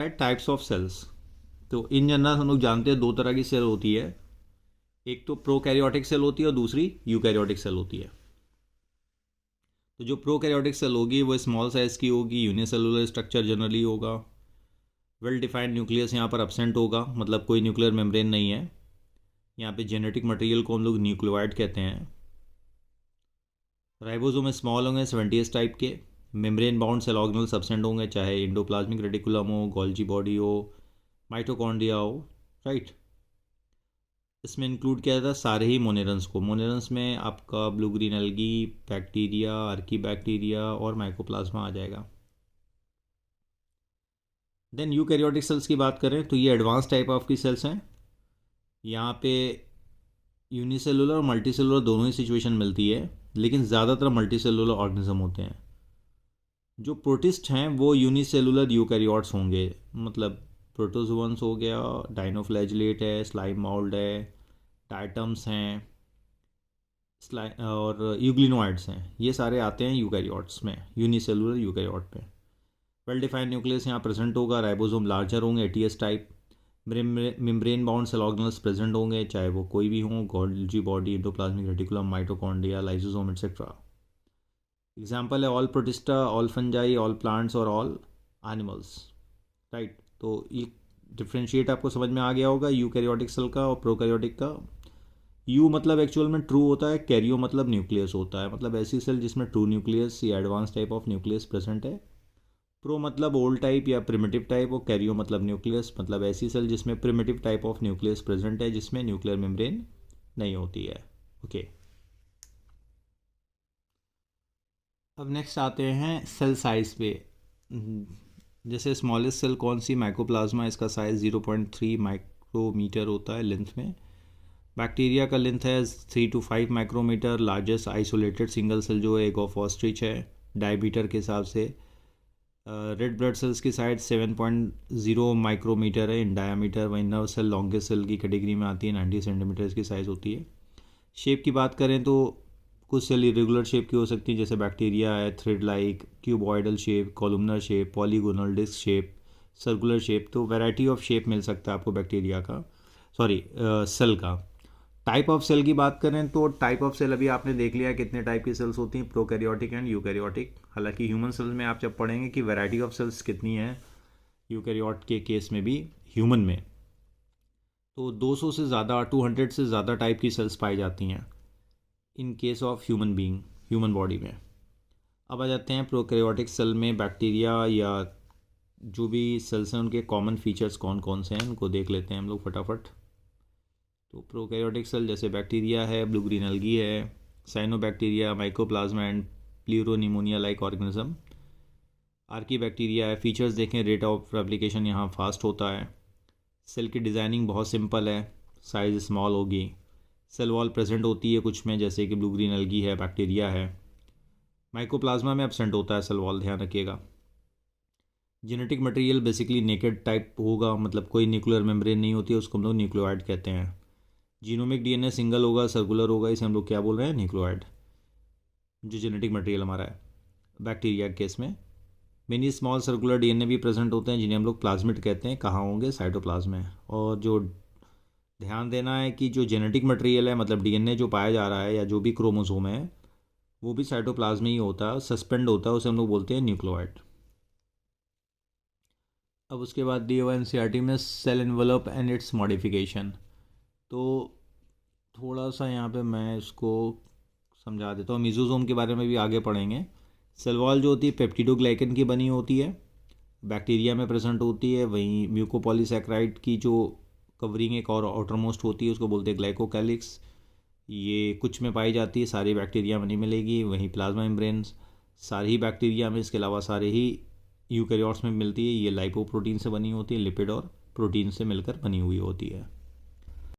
Types of sales. तो in general हम लोग जानते हैं दो तरह की सेल होती है, एक तो प्रोकैरियोटिक सेल होती है और दूसरी यूकैरियोटिक सेल होती है। तो जो प्रोकैरियोटिक सेल होगी वो स्मॉल साइज़ की होगी, यूनिसेलुलर स्ट्रक्चर जनरली होगा, वेल डिफाइंड न्यूक्लियस यहाँ पर एब्सेंट होगा, मतलब कोई न्यूक्लियर मेम्ब्रेन नहीं है। यहाँ पे जेनेटिक मटेरियल को हम लोग न्यूक्लियोइड कहते हैं। राइबोसोम स्मॉल होंगे 70s टाइप के, membrane bound cell organelles absent होंगे, चाहे इंडोप्लाज्मिक रेटिकुलम हो, गोल्जी बॉडी हो, माइटोकॉन्ड्रिया हो, राइट। इसमें इंक्लूड किया जाता है सारे ही मोनेरन्स को। मोनेरन्स में आपका blue green algae, bacteria, Archie bacteria और माइकोप्लाज्मा आ जाएगा। देन यूकैरियोटिक सेल्स की बात करें तो ये एडवांस टाइप ऑफ की सेल्स हैं। यहाँ पे यूनिसेलुलर और मल्टीसेलुलर दोनों ही सिचुएशन मिलती है, लेकिन ज़्यादातर मल्टीसेलुलर ऑर्गेनिज्म होते हैं। जो प्रोटिस्ट हैं वो यूनिसेलुलर यूकैरियोट्स होंगे, मतलब प्रोटोजोअन्स हो गया, डाइनोफ्लैजिलेट है, स्लाइम माउल्ड है, डायटम्स हैं और यूग्लिनोइड्स हैं, ये सारे आते हैं यूकैरियोट्स में, यूनिसेलुलर यूकैरियोट में। वेल डिफाइंड न्यूक्लियस यहाँ प्रेजेंट होगा, राइबोसोम लार्जर होंगे, eighty S type, membrane bound cell organelles present होंगे, चाहे वो कोई भी हों, Golgi body, endoplasmic reticulum, mitochondria, lysosome etcetera. Example है all protista, all fungi, all plants और ऑल एनिमल्स, राइट। तो ये डिफ्रेंशिएट आपको समझ में आ गया होगा यूकैरियोटिक सेल का और प्रोकैरियोटिक का। यू मतलब एक्चुअल में ट्रू होता है, कैरियो मतलब न्यूक्लियस होता है, मतलब ऐसी सेल जिसमें ट्रू न्यूक्लियस या advance type of nucleus present है। प्रो मतलब ओल्ड टाइप या प्रिमिटिव टाइप, और कैरियो मतलब न्यूक्लियस, मतलब ऐसी सेल जिसमें primitive type of nucleus present है, जिसमें न्यूक्लियर मेम्ब्रेन नहीं होती है। ओके, अब नेक्स्ट आते हैं सेल साइज पे। जैसे स्मॉलेस्ट सेल कौन सी, माइकोप्लाज्मा, इसका साइज़ 0.3 माइक्रोमीटर होता है लेंथ में। बैक्टीरिया का लेंथ है 3 to 5 micrometre. Largest isolated single cell जो है एग ऑफ ऑस्ट्रिच है डायमीटर के हिसाब से। रेड ब्लड सेल्स की साइज 7.0 माइक्रोमीटर है इन डायमीटर। वहीं नर्व सेल लॉन्गेस्ट सेल की कैटेगरी में आती है, 90 सेंटीमीटर की साइज़ होती है। शेप की बात करें तो कुछ सेल इरेगुलर शेप की हो सकती है, जैसे बैक्टीरिया है, thread like, cuboidal shape, columnar shape, polygonal, disc shape, circular shape. तो वैरायटी ऑफ शेप मिल सकता है आपको बैक्टीरिया का, सॉरी सेल का। टाइप ऑफ सेल की बात करें तो टाइप ऑफ सेल अभी आपने देख लिया कितने टाइप की सेल्स होती हैं, प्रोकैरियोटिक एंड यूकैरियोटिक। हालांकि ह्यूमन सेल्स में आप जब पढ़ेंगे कि वैरायटी ऑफ सेल्स कितनी है यूकैरियोट के केस में भी, ह्यूमन में तो 200 से ज़्यादा, 200 से ज़्यादा टाइप की सेल्स पाई जाती हैं in case of human being, human body में। अब आ जाते हैं प्रोकैरियोटिक सेल में बैक्टीरिया या जो भी सेल्स हैं उनके कॉमन फीचर्स कौन कौन से हैं, उनको देख लेते हैं हम लोग फटाफट। तो प्रोकैरियोटिक सेल जैसे बैक्टीरिया है, ब्लू ग्रीन एल्गी है, cyanobacteria, mycoplasma and pleuropneumonia like organism. Archie bacteria है। फीचर्स देखें, रेट ऑफ रेप्लिकेशन यहाँ फास्ट होता है। सेल की डिज़ाइनिंग बहुत सिंपल है, साइज़ स्मॉल होगी। सेल वॉल प्रेजेंट होती है कुछ में, जैसे कि ब्लू ग्रीन एल्गी है, बैक्टीरिया है। माइकोप्लाज्मा में एब्सेंट होता है सेल वॉल, ध्यान रखिएगा। Genetic material basically naked type होगा, मतलब कोई न्यूक्लियर मेम्ब्रेन नहीं होती है, उसको हम लोग न्यूक्लियोइड कहते हैं। जीनोमिक डीएनए सिंगल होगा, सर्कुलर होगा, इसे हम लोग क्या बोल रहे हैं, न्यूक्लियोइड, जो जेनेटिक मटेरियल हमारा है बैक्टीरिया के केस में। मेनी स्मॉल सर्कुलर डीएनए भी प्रेजेंट होते हैं, जिन्हें हम लोग प्लाज्मिड कहते हैं। कहाँ होंगे, साइटोप्लाज्म में। और जो ध्यान देना है कि जो जेनेटिक मटेरियल है, मतलब डीएनए जो पाया जा रहा है या जो भी क्रोमोसोम है, वो भी साइटोप्लाज्म में ही होता है, सस्पेंड होता है, उसे हम लोग बोलते हैं न्यूक्लियोइड। अब उसके बाद दी हुआ एनसीईआरटी में cell envelope and its modification. तो थोड़ा सा यहाँ पे मैं इसको समझा देता हूँ। मीजोजोम के बारे में भी आगे पढ़ेंगे। सेल वॉल जो होती है पेप्टिडोग्लाइकन की बनी होती है, बैक्टीरिया में प्रेजेंट होती है। वहीं म्यूकोपॉलीसैकेराइड की जो कवरिंग एक और आउटरमोस्ट होती है, उसको बोलते हैं ग्लाइकोकैलिक्स। ये कुछ में पाई जाती है, सारी बैक्टीरिया में नहीं मिलेगी। वहीं प्लाज्मा मेम्ब्रेन्स सारी ही बैक्टीरिया में, इसके अलावा सारे ही यूकैरियोट्स में मिलती है। ये लाइपोप्रोटीन से बनी होती है, लिपिड और प्रोटीन से मिलकर बनी हुई होती है।